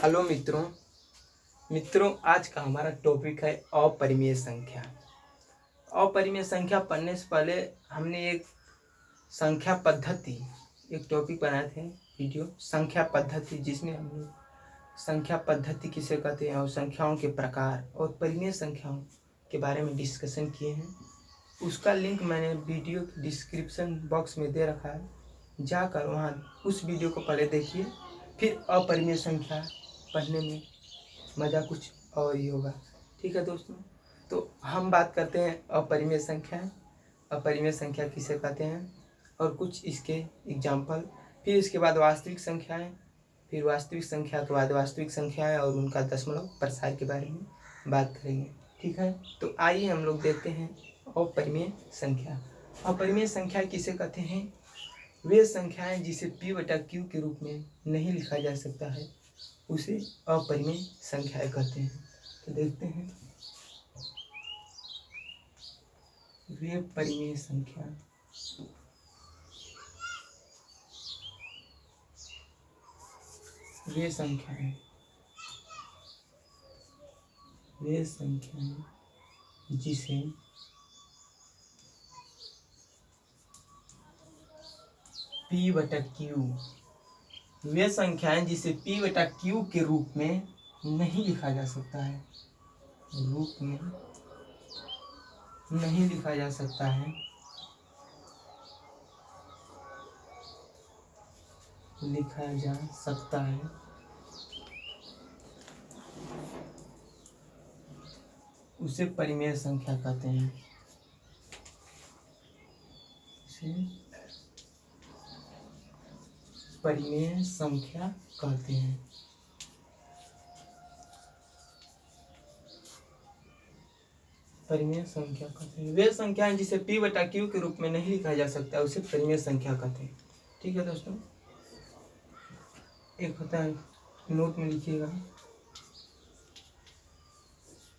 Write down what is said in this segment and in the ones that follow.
Hello मित्रों आज का हमारा टॉपिक है अपरिमेय संख्या। अपरिमेय संख्या पढ़ने से पहले हमने एक संख्या पद्धति एक टॉपिक बनाए थे वीडियो संख्या पद्धति, जिसमें हम लोग संख्या पद्धति किसे कहते हैं और संख्याओं के प्रकार और परिमेय संख्याओं के बारे में डिस्कशन किए हैं। उसका लिंक मैंने वीडियो डिस्क्रिप्शन बॉक्स में दे रखा है, जाकर वहाँ उस वीडियो को पहले देखिए, फिर अपरिमेय संख्या पढ़ने में मज़ा कुछ और ही होगा। ठीक है दोस्तों, तो हम बात करते हैं अपरिमेय संख्या। अपरिमेय संख्या किसे कहते हैं और कुछ इसके एग्जाम्पल, फिर इसके बाद वास्तविक संख्याएं, फिर वास्तविक संख्या के बाद वास्तविक संख्याएं और उनका दशमलव प्रसार के बारे में बात करेंगे। ठीक है, तो आइए हम लोग देखते हैं अपरिमेय संख्या। अपरिमेय संख्या किसे कहते हैं? वे संख्याएं जिसे p/q के रूप में नहीं लिखा जा सकता है उसे अपरिमेय संख्याएं कहते हैं। तो देखते हैं वे परिमेय संख्या। वे संख्याएं जिसे p/q, वे संख्याएं जिसे p/q के रूप में नहीं लिखा जा सकता है, रूप में नहीं लिखा जा सकता है, लिखा जा सकता है उसे परिमेय संख्या कहते हैं। उसे परिमेय संख्या कहते हैं। परिमेय संख्या कहते हैं वे संख्याएं जिसे p/q के रूप में नहीं लिखा जा सकता उसे परिमेय संख्या कहते हैं। ठीक है दोस्तों, एक होता है, नोट में लिखिएगा,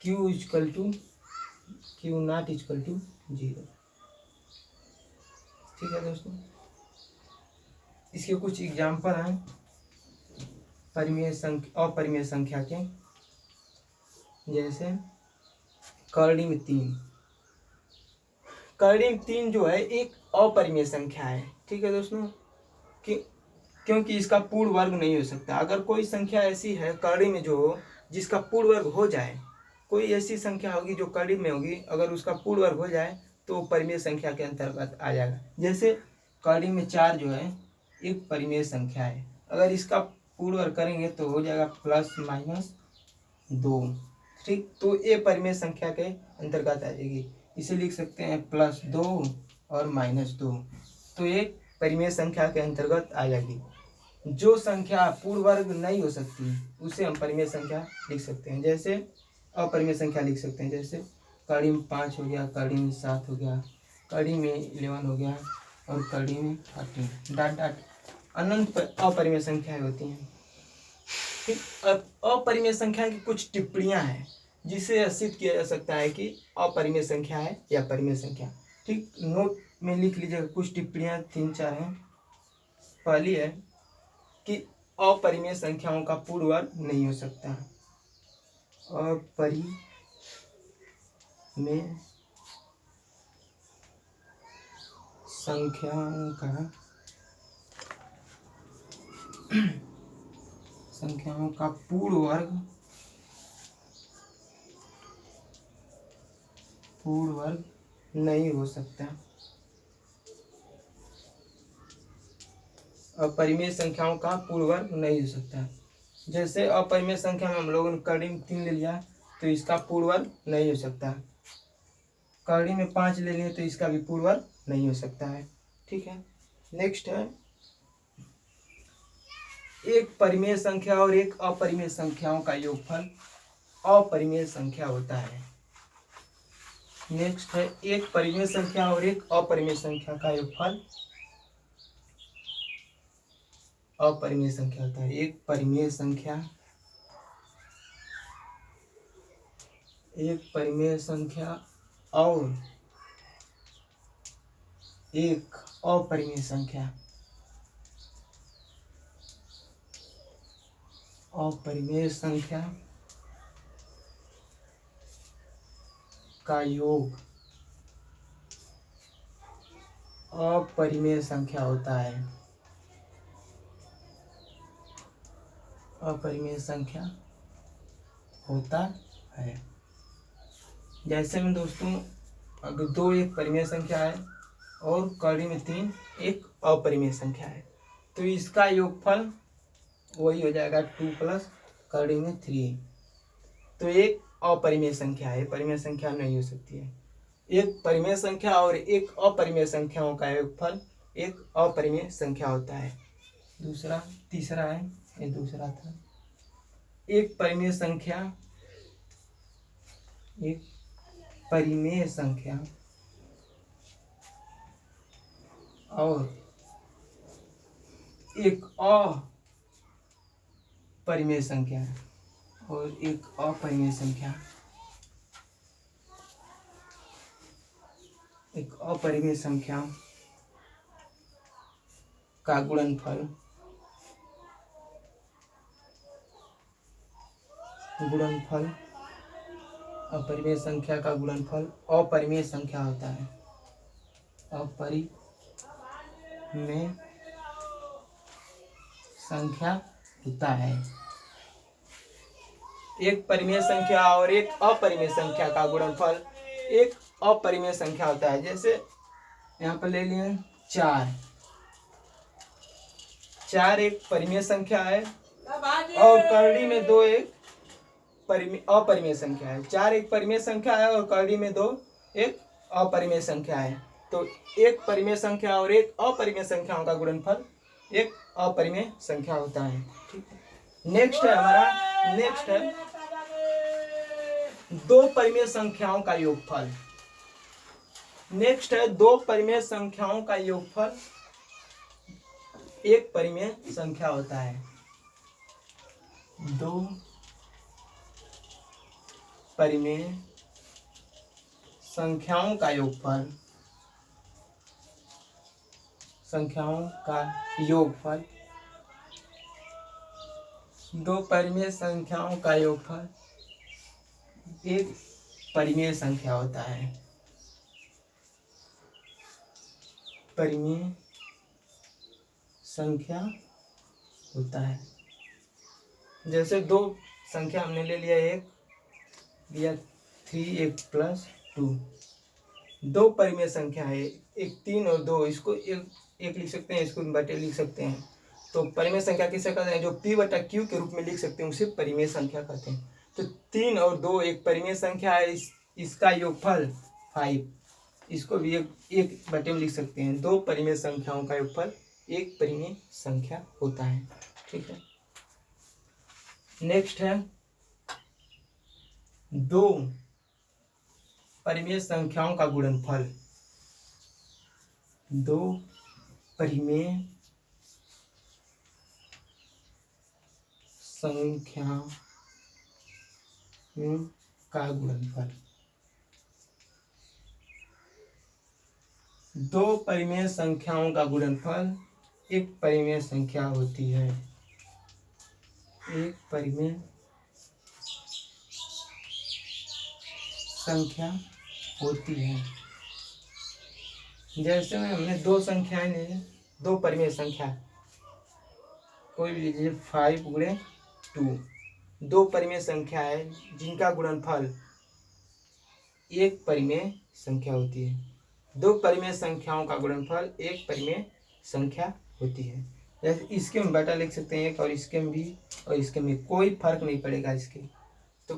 q नॉट इक्वल टू 0। ठीक है दोस्तों, इसके कुछ एग्जाम्पल हैं परिमेय संख्या अपरिमेय संख्या के, जैसे करड़ी में 3। करड़ी में 3 जो है एक अपरिमेय संख्या है। ठीक है दोस्तों, क्योंकि इसका पूर्ण वर्ग नहीं हो सकता। अगर कोई संख्या ऐसी है करड़ी में जो जिसका पूर्ण वर्ग हो जाए, कोई ऐसी संख्या होगी जो करड़ी में होगी, अगर उसका पूर्ण वर्ग हो जाए तो परिमेय संख्या के अंतर्गत आ जाएगा। जैसे करड़ी में 4 जो है एक परिमेय संख्या है, अगर इसका पूर्ण वर्ग करेंगे तो हो जाएगा +-2। ठीक, तो ये परिमेय संख्या के अंतर्गत आ जाएगी। इसे लिख सकते हैं +2 और -2, तो ये परिमेय संख्या के अंतर्गत आ जाएगी। जो संख्या पूर्ण वर्ग नहीं हो सकती उसे हम परिमेय संख्या लिख सकते हैं। जैसे अपरिमेय संख्या लिख सकते हैं, जैसे कड़ी में 5 हो गया, कड़ी में 7 हो गया, कड़ी में 11 हो गया और कड़ी में 13 ... अनंत अपरिमेय संख्याएं होती हैं। फिर अपरिमेय संख्या की कुछ टिप्पणियां हैं जिसे सिद्ध किया जा सकता है कि अपरिमेय संख्या है या परिमेय संख्या। ठीक, नोट में लिख लीजिएगा, कुछ टिप्पणियां 3-4 हैं। पहली है कि अपरिमेय संख्याओं का पूर्ण वर्ग नहीं हो सकता। अपरिमेय संख्याओं का पूर्ण वर्ग नहीं हो सकता। अपरिमेय संख्याओं का पूर्ण वर्ग नहीं हो सकता। जैसे अपरिमेय संख्या में हम लोगों ने करड़ी में 3 ले लिया तो इसका पूर्ण वर्ग नहीं हो सकता। करड़ी में 5 ले लिए तो इसका भी पूर्ण वर्ग नहीं हो सकता है। ठीक है, नेक्स्ट है, एक परिमेय संख्या और एक अपरिमेय संख्याओं का योगफल अपरिमेय संख्या होता है। नेक्स्ट है, एक परिमेय संख्या और एक अपरिमेय संख्या का योगफल अपरिमेय संख्या होता है। एक परिमेय संख्या और एक अपरिमेय संख्या अपरिमेय संख्या का योग अपरिमेय संख्या होता है। अपरिमेय संख्या होता है। जैसे में दोस्तों अगर 2 एक परिमेय संख्या है और कड़ी में 3 एक अपरिमेय संख्या है, तो इसका योगफल वही हो जाएगा 2 प्लस कड़ी में 3। तो एक अपरिमेय संख्या है, परिमेय संख्या नहीं हो सकती है। एक परिमेय संख्या और एक अपरिमेय संख्याओं का योगफल एक अपरिमेय संख्या होता है। तीसरा है, ये दूसरा था। एक परिमेय संख्या और एक अपरिमेय संख्या एक अपरिमेय संख्या का गुणनफल अपरिमेय संख्या का गुणनफल अपरिमेय संख्या होता है। अपरिमेय संख्या होता है। एक परिमेय संख्या और एक अपरिमेय संख्या का गुणनफल एक अपरिमेय संख्या होता है। जैसे यहाँ पर ले लिए 4 एक परिमेय संख्या है और करड़ी में 2 एक अपरिमेय संख्या है। 4 एक परिमेय संख्या है और करड़ी में 2 एक अपरिमेय संख्या है। तो एक परिमेय संख्या और एक अपरिमेय संख्याओं का गुणनफल एक अपरिमेय संख्या होता है। ठीक है। नेक्स्ट है 2 परिमेय संख्याओं का योगफल। 2 परिमेय संख्याओं का योगफल एक परिमेय संख्या होता है। 2 परिमेय संख्याओं का योगफल 2 परिमेय संख्याओं का योगफल एक परिमेय संख्या होता है। परिमेय संख्या होता है। जैसे 2 संख्या हमने ले लिया, एक दिया 3 एक प्लस 2। 2 परिमेय संख्या है, एक 3 और 2, इसको एक लिख सकते हैं, इसको बटे लिख सकते हैं। तो परिमेय संख्या किसे कहते हैं? जो P/Q के रूप में लिख सकते हैं उसे परिमेय संख्या कहते हैं। तो 3 और 2 एक परिमेय संख्या है, इसका योगफल 5, इसको भी एक बटे में लिख सकते हैं। 2 परिमेय संख्याओं का योगफल एक परिमेय संख्या होता है। ठीक है। नेक्स्ट है 2 परिमेय संख्याओं का गुणनफल। 2 परिमेय संख्याओं का गुणनफल। 2 परिमेय संख्याओं का गुणनफल एक परिमेय संख्या होती है। एक परिमेय संख्या होती है। जैसे में हमने 2 संख्याएं ले, 2 परिमेय संख्या कोई भी लीजिए, 5 गुणे 2, 2 परिमेय संख्या है जिनका गुणनफल एक परिमेय संख्या होती है। 2 परिमेय संख्याओं का गुणनफल एक परिमेय संख्या होती है। जैसे इसके में बटा लिख सकते हैं एक, और इसके में भी, और इसके में कोई फर्क नहीं पड़ेगा इसके। तो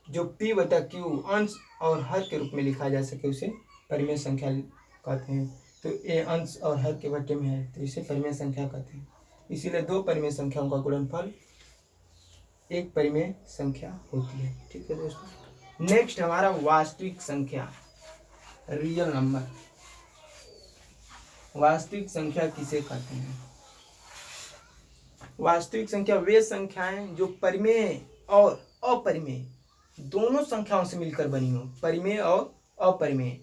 जो P/Q अंश और हर के रूप में लिखा जा सके उसे परिमेय संख्या कहते हैं। तो ये अंश और हर के बटे में है तो इसे परिमेय संख्या कहते हैं। इसीलिए 2 परिमेय संख्याओं का गुणनफल एक परिमेय संख्या होती है। ठीक है दोस्तों। नेक्स्ट हमारा वास्तविक संख्या, रियल नंबर। वास्तविक संख्या किसे कहते हैं? वास्तविक संख्या वे संख्याएं जो परिमेय और अपरिमेय दोनों संख्याओं से मिलकर बनी हो। परिमेय और अपरिमेय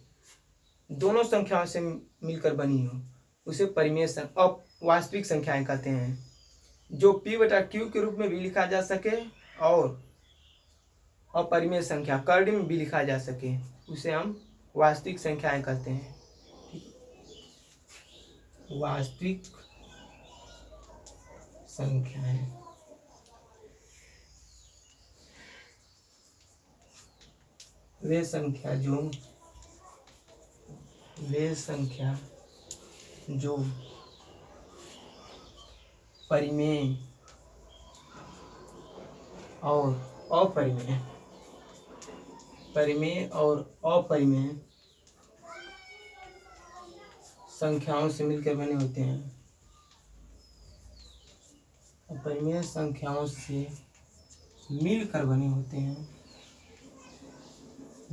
दोनों संख्याओं से मिलकर बनी हो उसे वास्तविक संख्याएं कहते हैं। जो P बटा Q के रूप में भी लिखा जा सके और अपरिमेय संख्या कर्ण में भी लिखा जा सके, उसे हम वास्तविक संख्याएं कहते हैं। वास्तविक संख्याएं वे संख्या जो परिमेय और अपरिमेय संख्याओं से मिलकर बने होते हैं। अपरिमेय संख्याओं से मिलकर बने होते हैं,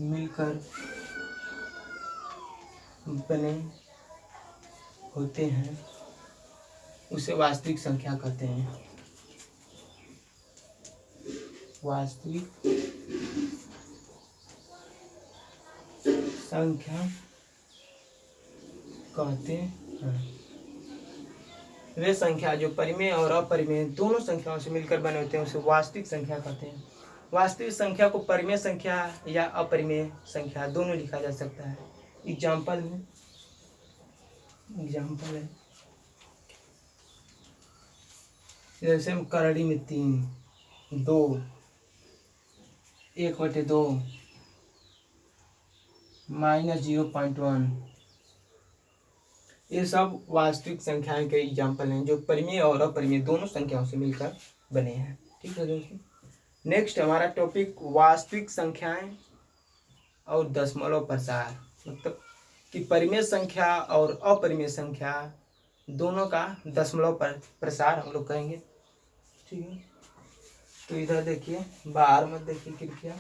मिलकर बने होते हैं, उसे वास्तविक संख्या कहते हैं। वास्तविक संख्या कहते हैं वे संख्या जो परिमेय और अपरिमेय दोनों संख्याओं से मिलकर बने होते हैं, उसे वास्तविक संख्या कहते हैं। वास्तविक संख्या को परिमेय संख्या या अपरिमेय संख्या दोनों लिखा जा सकता है। एग्जाम्पल है जैसे हम करड़ी में 3, 2, 1/2 -0.1, ये सब वास्तविक संख्याएं के एग्जाम्पल हैं जो परिमेय और अपरिमेय दोनों संख्याओं से मिलकर बने हैं। ठीक है दोस्तों, नेक्स्ट हमारा टॉपिक वास्तविक संख्याएं और दशमलव प्रसार, मतलब कि परिमेय संख्या और अपरिमेय संख्या दोनों का दशमलव प्रसार हम लोग कहेंगे। ठीक है, तो इधर देखिए, बाहर मत देखिए कृपया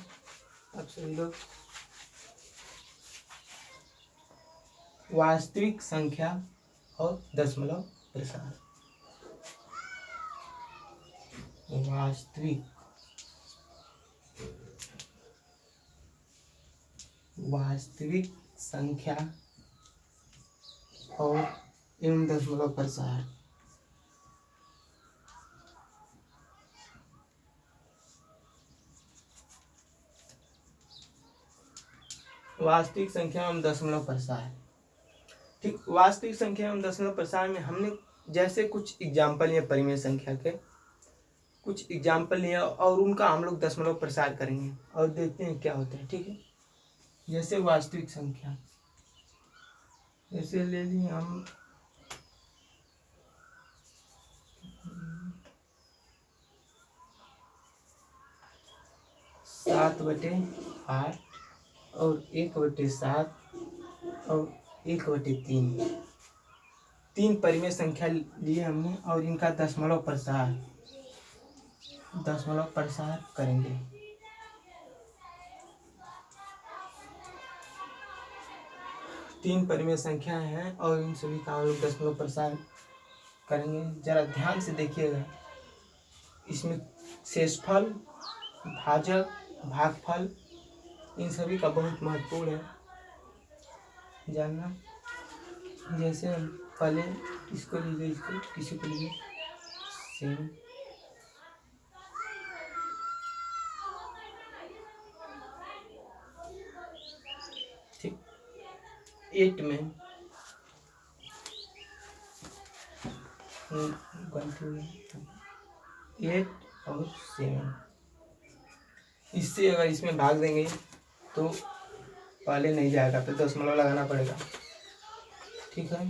आप सभी लोग। वास्तविक संख्या और दशमलव प्रसार। वास्तविक संख्या और एवं दशमलव प्रसार। वास्तविक संख्या एवं दशमलव प्रसार। ठीक, वास्तविक संख्या एवं दशमलव प्रसार में हमने जैसे कुछ एग्जाम्पल लिए परिमेय संख्या के, कुछ एग्जाम्पल लिए और उनका हम लोग दशमलव प्रसार करेंगे और देखते हैं क्या होता है। ठीक है, जैसे वास्तविक संख्या, जैसे ले लिए हम 7/8 और 1/7 और 1/3, 3 परिमेय संख्या लिए हमने और इनका दशमलव प्रसार करेंगे। तीन परिमेय संख्या हैं और इन सभी का हम लोग दशमलव प्रसार करेंगे। जरा ध्यान से देखिएगा, इसमें शेषफल, भाजक, भागफल इन सभी का बहुत महत्वपूर्ण है जानना। जैसे हम पहले इसको लीजिए, इसको किसी को लीजिए सेम, ठीक, 8 में 8 और 7, इससे अगर इसमें भाग देंगे तो पहले नहीं जाएगा, तो दशमलव लगाना पड़ेगा। ठीक है,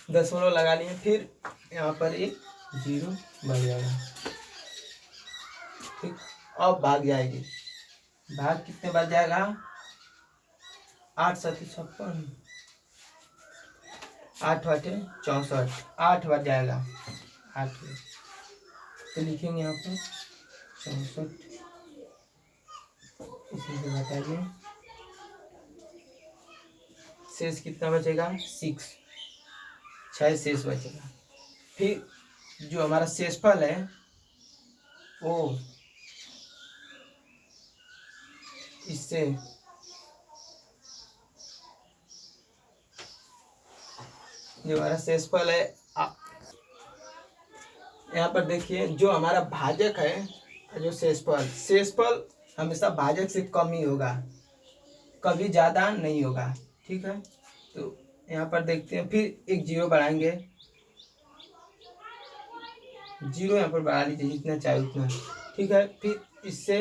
दशमलव लगा लिए, फिर यहाँ पर एक 0 बढ़ जाएगा। ठीक, अब भाग जाएगी, भाग कितने बार जाएगा? 8 7 56, 8 8 64, 8 बार जाएगा। 8 तो लिखेंगे यहाँ पर 64, इसी से बताइए शेष कितना बचेगा? 6 शेष बचेगा। फिर जो हमारा शेषफल है वो इससे जो हमारा शेषफल है यहाँ पर देखिए जो हमारा भाजक है, जो शेषफल हमेशा भाजक से कम ही होगा, कभी ज़्यादा नहीं होगा। ठीक है, तो यहाँ पर देखते हैं, फिर एक जीरो बढ़ाएंगे, जीरो यहाँ पर बढ़ा लीजिए जितना चाहे उतना। ठीक है, फिर इससे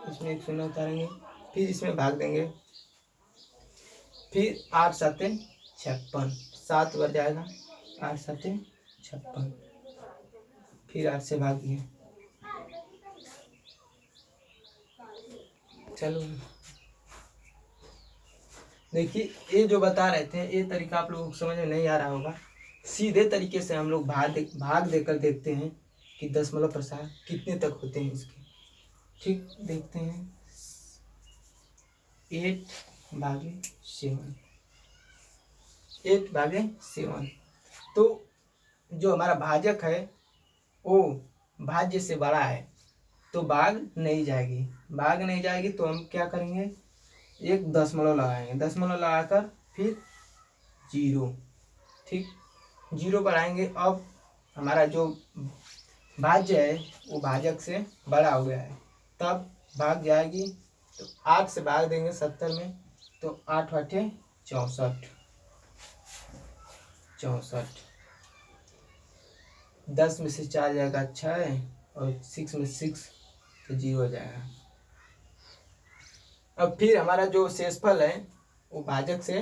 इसमें एक शून्य उतारेंगे, फिर इसमें भाग देंगे, फिर 8 सत्ते 56, 7 बार जाएगा, 8 सत्ते 56, फिर 8 से भाग दिए। चलो देखिए, ये जो बता रहे थे ये तरीका आप लोगों को समझ में नहीं आ रहा होगा। सीधे तरीके से हम लोग भाग देकर देखते हैं कि दशमलव प्रसार कितने तक होते हैं इसके। ठीक, देखते हैं 8/7, 8/7। तो जो हमारा भाजक है वो भाज्य से बड़ा है, तो भाग नहीं जाएगी, तो हम क्या करेंगे, एक दशमलव लगाएंगे, दशमलव लगाकर फिर जीरो। ठीक, जीरो बढ़ाएंगे। अब हमारा जो भाज्य है वो भाजक से बड़ा हो गया है, तब भाग जाएगी। तो 8 से भाग देंगे 70 में, तो 8 8 64, 10 में से 4 जाएगा 6, और 6 में 6 तो 0 हो जाएगा। अब फिर हमारा जो शेषफल है वो भाजक से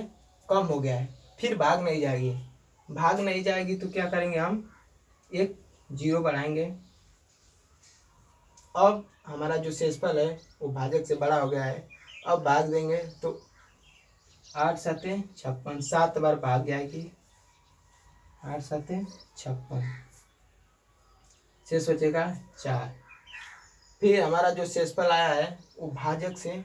कम हो गया है, फिर भाग नहीं जाएगी, तो क्या करेंगे, हम एक जीरो बढ़ाएंगे। अब हमारा जो शेषफल है वो भाजक से बड़ा हो गया है, अब भाग देंगे, तो 8 सत्ते 56, 7 बार भाग जाएगी, 8 सत्ते 56, शेष बचेगा 4। फिर हमारा जो शेषफल आया है वो भाजक से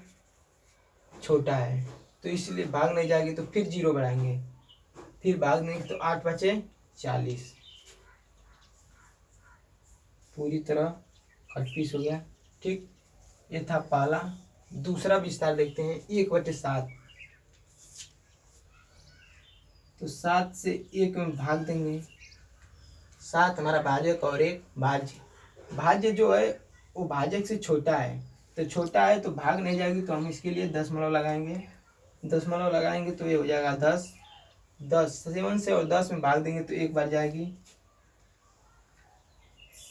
छोटा है, तो इसलिए भाग नहीं जाएगी, तो फिर जीरो बढ़ाएंगे, फिर भाग देंगे, तो 8 बचे 40, पूरी तरह कटपीस हो गया। ठीक, ये था पहला। दूसरा विस्तार देखते हैं, 1/7। तो 7 से 1 में भाग देंगे, 7 हमारा भाजक और 1 भाज्य जो है वो भाजक से छोटा है, तो भाग नहीं जाएगी, तो हम इसके लिए दशमलव लगाएंगे, तो ये हो जाएगा 10, 7 से और 10 में भाग देंगे तो 1 बार जाएगी,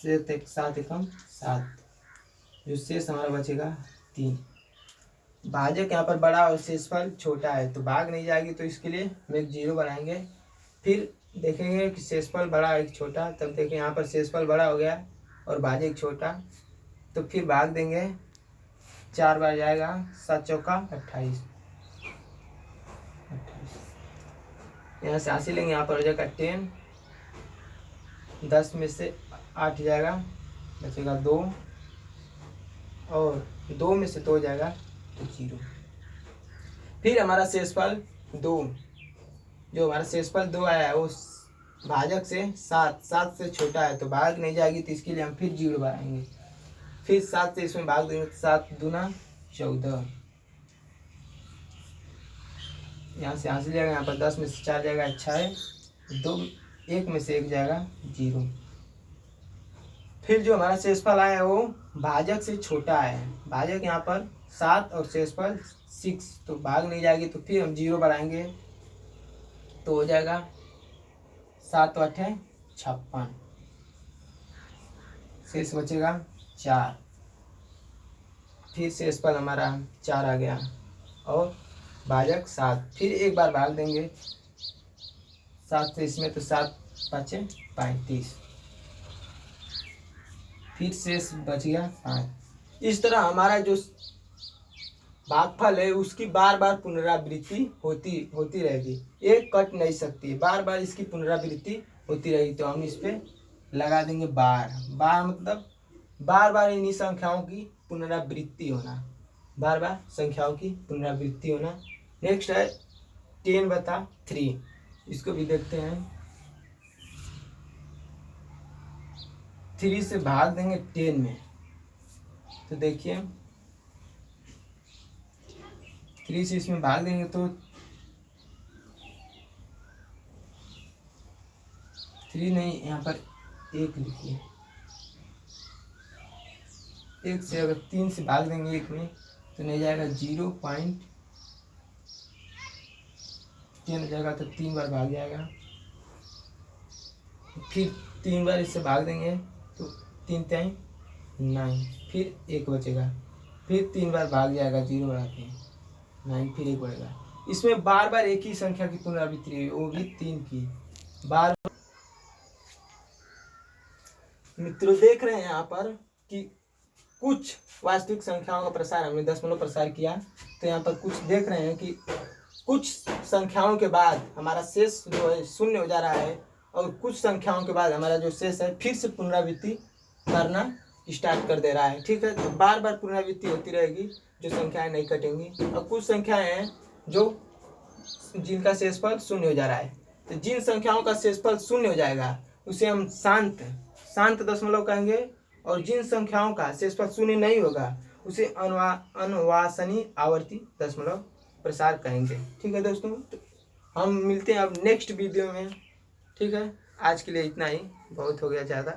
7 एकम 7, जो शेष हमारा बचेगा 3। भाजक यहाँ पर बड़ा और शेषफल छोटा है, तो भाग नहीं जाएगी, तो इसके लिए हम एक जीरो बनाएंगे। फिर देखेंगे कि शेषफल बड़ा है कि छोटा, तब देखें यहाँ पर शेषफल बड़ा हो गया और भाजक छोटा, तो फिर भाग देंगे, 4 बार जाएगा, 7 चौका 28, यहाँ से 80 लेंगे, यहाँ पर हो जाएगा 10, 10 में से 8 जाएगा, बचेगा 2, और 2 में से 2 जाएगा तो 0। फिर हमारा शेषफल 2, जो हमारा शेषफल 2 आया है वो भाजक से 7 से छोटा है, तो भाग नहीं जाएगी, तो इसके लिए हम फिर 0 बढ़ाएंगे, फिर 7 से इसमें भाग देंगे, 7 दूना 14, यहाँ से हासिल जाएगा, यहाँ पर 10 में से 4 जाएगा 6, 2 1 में से 1 जाएगा 0। फिर जो हमारा शेषफल आया है वो भाजक से छोटा है, भाजक यहाँ पर 7 और शेषफल 6, तो भाग नहीं जाएगी, तो फिर हम 0 बढ़ाएंगे, तो हो जाएगा 7 8 56, शेष बचेगा 4। फिर शेषफल हमारा 4 आ गया और भाजक 7, फिर एक बार भाग देंगे 7 से इसमें, तो 7 5 35, फिर शेष बच गया 5। इस तरह हमारा जो भागफल है उसकी बार बार पुनरावृत्ति होती रहेगी, एक कट नहीं सकती, बार बार इसकी पुनरावृत्ति होती रहेगी। तो हम इस पे लगा देंगे बार मतलब बार बार इन्हीं संख्याओं की पुनरावृत्ति होना, नेक्स्ट है 10/3, इसको भी देखते हैं। 3 से भाग देंगे 10 में, तो देखिए 3 से इसमें भाग देंगे, तो 3 नहीं, यहाँ पर 1 लिखिए, एक से अगर 3 से भाग देंगे एक में तो नहीं जाएगा 0.10 हो जाएगा, तो 3 बार भाग जाएगा। फिर 3 बार इससे भाग देंगे तो 3 3 9, फिर 1 बचेगा, फिर 3 बार भाग जाएगा 0 बढ़ा के 9, फिर 1 बढ़ेगा। इसमें बार बार एक ही संख्या की पुनरावृत्ति हुई, वो भी 3 की बार। मित्रों देख रहे हैं यहाँ पर कि कुछ वास्तविक संख्याओं का प्रसार हमने दशमलव प्रसार किया, तो यहाँ पर कुछ देख रहे हैं कि कुछ संख्याओं के बाद हमारा शेष जो है शून्य हो जा रहा है, और कुछ संख्याओं के बाद हमारा जो शेष है फिर से पुनरावृत्ति करना स्टार्ट कर दे रहा है। ठीक है, तो बार बार पुनरावृत्ति होती रहेगी, जो संख्याएं नहीं कटेंगी। और कुछ संख्याएं हैं जो जिनका शेषफल शून्य हो जा रहा है, तो जिन संख्याओं का शेषफल शून्य हो जाएगा उसे हम शांत दशमलव कहेंगे, और जिन संख्याओं का शेषफल शून्य नहीं होगा उसे अनुवासनीय आवर्ती दशमलव प्रसार कहेंगे। ठीक है दोस्तों, हम मिलते हैं अब नेक्स्ट वीडियो में। ठीक है, आज के लिए इतना ही, बहुत हो गया ज़्यादा।